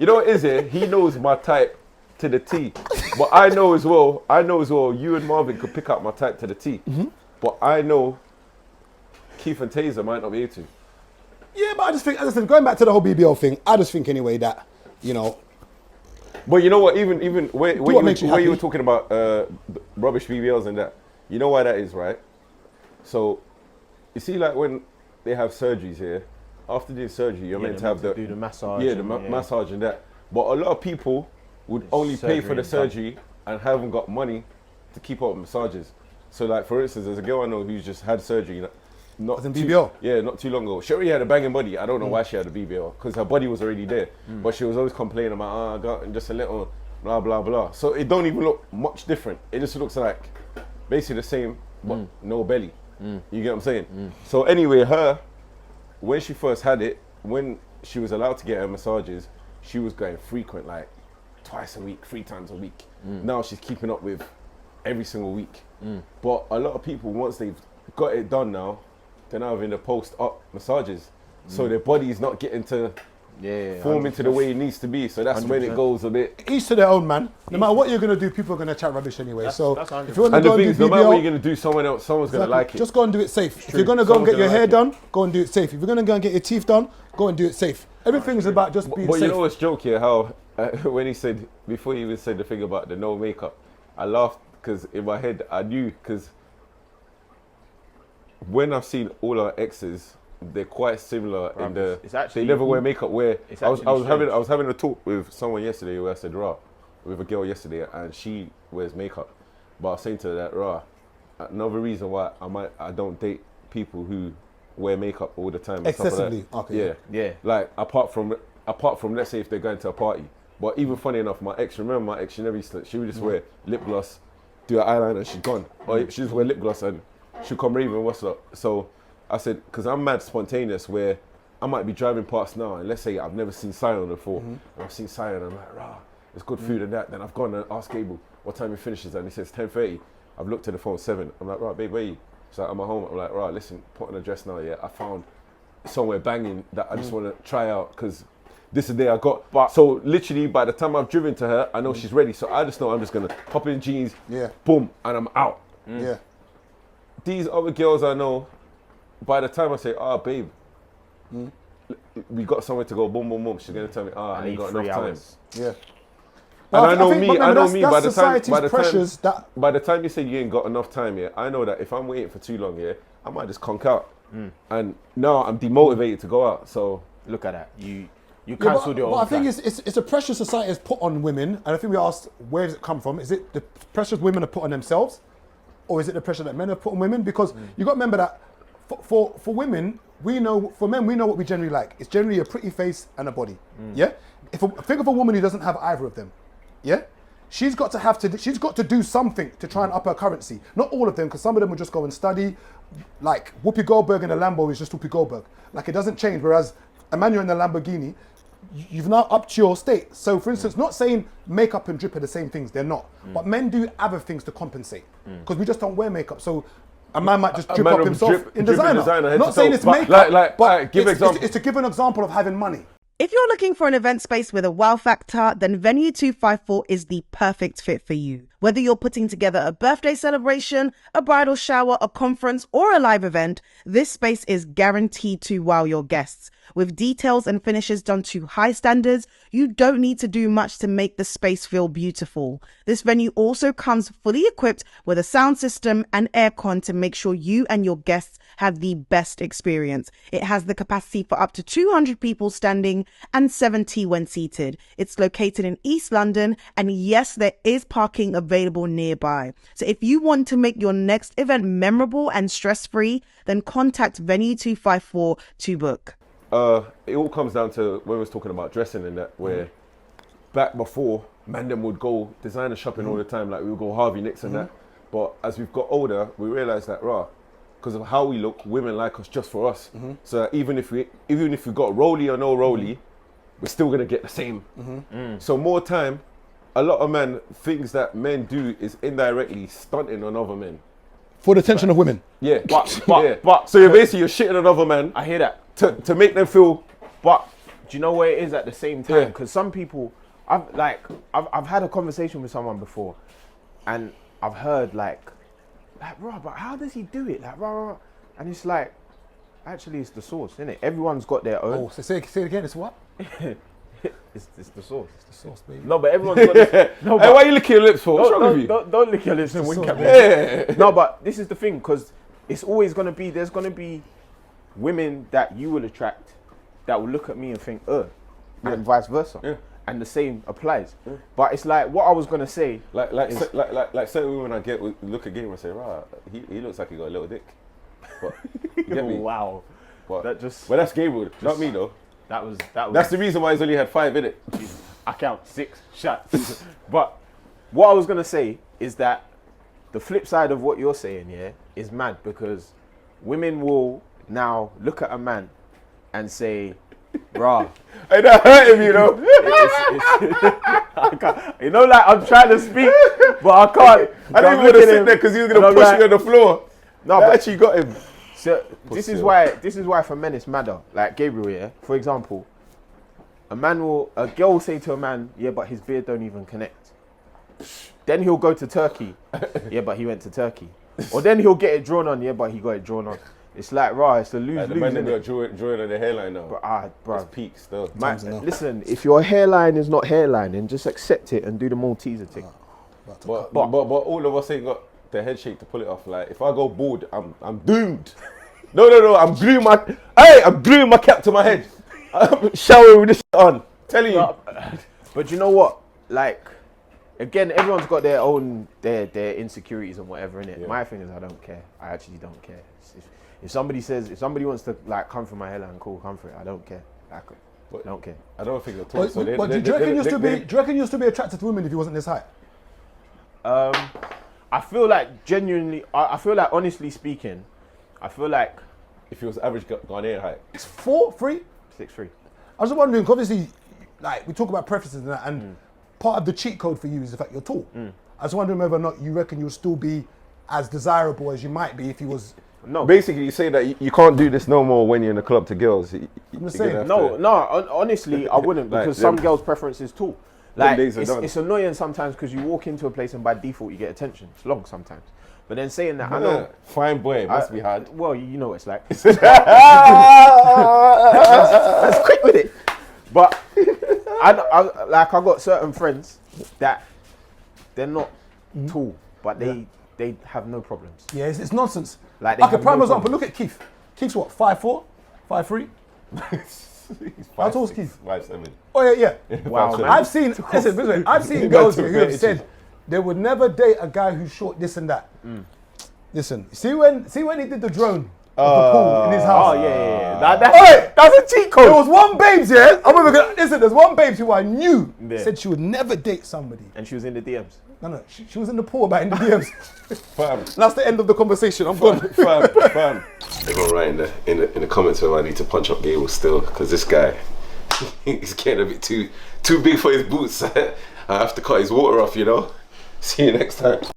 You know what it is here? He knows my type to the T. But I know as well, you and Marvin could pick out my type to the T. But I know Keith and Taser might not be able to. Yeah, but I just think, listen, going back to the whole BBL thing, I just think anyway that, you know. But you know what, even where you were talking about rubbish BBLs and that, you know why that is, right? So, you see like when they have surgeries here, after doing surgery, you're meant to have do the massage. Yeah, massage and that. But a lot of people would only pay for the surgery and haven't got money to keep up with massages. So like, for instance, there's a girl I know who's just had surgery, not too, BBL? Yeah, not too long ago. She already had a banging body. I don't know why she had a BBL, because her body was already there. But she was always complaining about, I got just a little blah, blah, blah. So it don't even look much different. It just looks like basically the same, but no belly. You get what I'm saying? So anyway, when she first had it, when she was allowed to get her massages, she was going frequent, like twice a week, 3 times a week. Now she's keeping up with every single week. But a lot of people, once they've got it done now, they're now having the post-op massages. So their body is not getting to form into the way it needs to be. So that's 100%. When it goes a bit. Each to their own, man. No matter what you're going to do, people are going to chat rubbish anyway. If you want to go and do BBL, no matter what you're going to do, someone's going to like it. Just go and do it safe. If you're going to go and get your hair done, go and do it safe. If you're going to go and get your teeth done, go and do it safe. Everything is about just being safe. But you know what's joke here? How when he said, before he even said the thing about the no makeup, I laughed because in my head I knew, because when I've seen all our exes, they're quite similar in they never wear makeup. I was having a talk with someone yesterday where I said, with a girl yesterday, and she wears makeup. But I was saying to her that, another reason why I don't date people who wear makeup all the time. Excessively. Okay. Yeah. Like apart from let's say if they're going to a party. But even funny enough, my ex, she never used to, she would just wear lip gloss, do her eyeliner, she's gone. Or she just wear lip gloss and she'll come raving, what's up? So I said, because I'm mad spontaneous, where I might be driving past now, and let's say I've never seen Sion before, and I've seen Sion, and I'm like, it's good food and that. Then I've gone and asked Gable what time he finishes, and he says 10:30. I've looked at the phone, 7. I'm like, babe, where are you? She's like, I'm at home. I'm like, listen, put on a dress now, yeah. I found somewhere banging that I just want to try out, because this is the day I got. But so literally, by the time I've driven to her, I know she's ready. So I just know I'm just going to pop in jeans, boom, and I'm out. Yeah. These other girls I know, by the time I say, babe, we got somewhere to go, boom, boom, boom, she's going to tell me, I ain't got enough time. Yeah. Well, and I know me, by the time you say you ain't got enough time, I know that if I'm waiting for too long, I might just conk out. And now I'm demotivated to go out, so. Look at that, you cancelled your own I think it's a pressure society has put on women, and I think we asked, where does it come from? Is it the pressure women have put on themselves? Or is it the pressure that men have put on women? Because you got to remember that for women, for men, we know what we generally like. It's generally a pretty face and a body. Yeah? Think of a woman who doesn't have either of them. Yeah? She's got to do something to try and up her currency. Not all of them, because some of them will just go and study. Like Whoopi Goldberg in a Lambo is just Whoopi Goldberg. Like it doesn't change. Whereas a man you're in a Lamborghini, you've now upped your state. So for instance, not saying makeup and drip are the same things, they're not. But men do other things to compensate. Because we just don't wear makeup. So a man might just drip up himself in designer. Not saying it's makeup, but it's to give an example of having money. If you're looking for an event space with a wow factor, then Venue 254 is the perfect fit for you. Whether you're putting together a birthday celebration, a bridal shower, a conference, or a live event, this space is guaranteed to wow your guests. With details and finishes done to high standards, you don't need to do much to make the space feel beautiful. This venue also comes fully equipped with a sound system and aircon to make sure you and your guests have the best experience. It has the capacity for up to 200 people standing and 70 when seated. It's located in East London, and yes, there is parking available nearby. So if you want to make your next event memorable and stress-free, then contact Venue 254 to book. It all comes down to when we was talking about dressing and that, where back before, man them would go designer shopping all the time, like we would go Harvey Nicks and that. But as we've got older, we realised that, because of how we look, women like us just for us. So that even if we got rolly or no rolly, we're still gonna get the same. So more time, a lot of men, things that men do is indirectly stunting on other men. For the attention of women. Yeah, but so you're shitting on other man. I hear that. To make them feel, but Do you know what it is at the same time? Yeah. Because some people, I've had a conversation with someone before, and I've heard like, bro, but how does he do it? Like, rah, and it's like, actually, it's the sauce, isn't it? Everyone's got their own. Oh, so say it again. It's what? It's the sauce. It's the sauce, baby. No, but everyone's got. No, Hey, but why are you licking your lips for? What's wrong with you? don't lick your lips and wink sauce, at me. Yeah. No, but this is the thing, because it's always gonna be. There's gonna be women that you will attract that will look at me and think, and vice versa. Yeah. And the same applies. But it's like what I was gonna say. Like certain women I get would look at Gabriel and say, right, he looks like he got a little dick. But you get me? Wow. But, That just well, that's Gabriel, not me though. that was. That's the reason why he's only had 5 in it. I count 6 shots. But what I was gonna say is that the flip side of what you're saying, yeah, is mad, because women will now look at a man and say, "Rah." Hey, that hurt him, you know. I can't, you know, like I'm trying to speak, but I can't. I didn't even want to sit there because he was gonna push me on the floor. No, That but actually got him. so this is why for men it's madder. Like Gabriel, yeah. For example, a girl will say to a man, "Yeah, but his beard don't even connect." Then he'll go to Turkey. Yeah, but he went to Turkey. Or then he'll get it drawn on. Yeah, but he got it drawn on. It's like, it's a lose-lose. Like the man that innit? got drawing on the hairline now. Bro. It's peaks though. Listen, if your hairline is not hairline, then just accept it and do the Malteser thing. But all of us ain't got the head shape to pull it off. Like if I go bald, I'm doomed. No, I'm gluing my cap to my head. I'm showering with this shit on. Telling you. But you know what? Like, again, everyone's got their own their insecurities and whatever in it. Yeah. My thing is, I don't care. I actually don't care. If somebody wants to like come for my hairline, cool, come for it. I don't care. I don't care. I don't think at all. But do you reckon you still be attracted to women if he wasn't this height? I feel like genuinely. I feel like honestly speaking, I feel like if he was average Ghanaian height. It's 4'3". 6'3". I was wondering, 'cause obviously, like we talk about preferences and that, and part of the cheat code for you is the fact you're tall. I was wondering whether or not you reckon you'll still be as desirable as you might be if he was. No. Basically, you say that you can't do this no more when you're in the club to girls. I'm just saying. No, honestly, I wouldn't, because some girls' preference is tall. Like, it's annoying sometimes because you walk into a place and by default you get attention. It's long sometimes. But then saying that, I know. Fine boy, must be hard. Well, you know what it's like. That's quick with it. But I got certain friends that they're not tall, but they have no problems. Yeah, it's nonsense. Like, they okay, have prime no example. problem. Look at Keith. Keith's what? 5'4", 5'3". How tall is Keith? 5'7". Oh yeah. Wow, man. I've seen girls here who have said they would never date a guy who's short, this and that. Listen, see when he did the drone of the pool in his house. Oh yeah. That's a cheat code. There was one babes, yeah. I'm even gonna listen. There's one babes who I knew said she would never date somebody. And she was in the DMs. No, she was in the pool about in the DMs. Fam. That's the end of the conversation. I'm gone. Fam. Everyone writing in the comments where I need to punch up Gable still, because this guy, he's getting a bit too big for his boots. I have to cut his water off, you know. See you next time.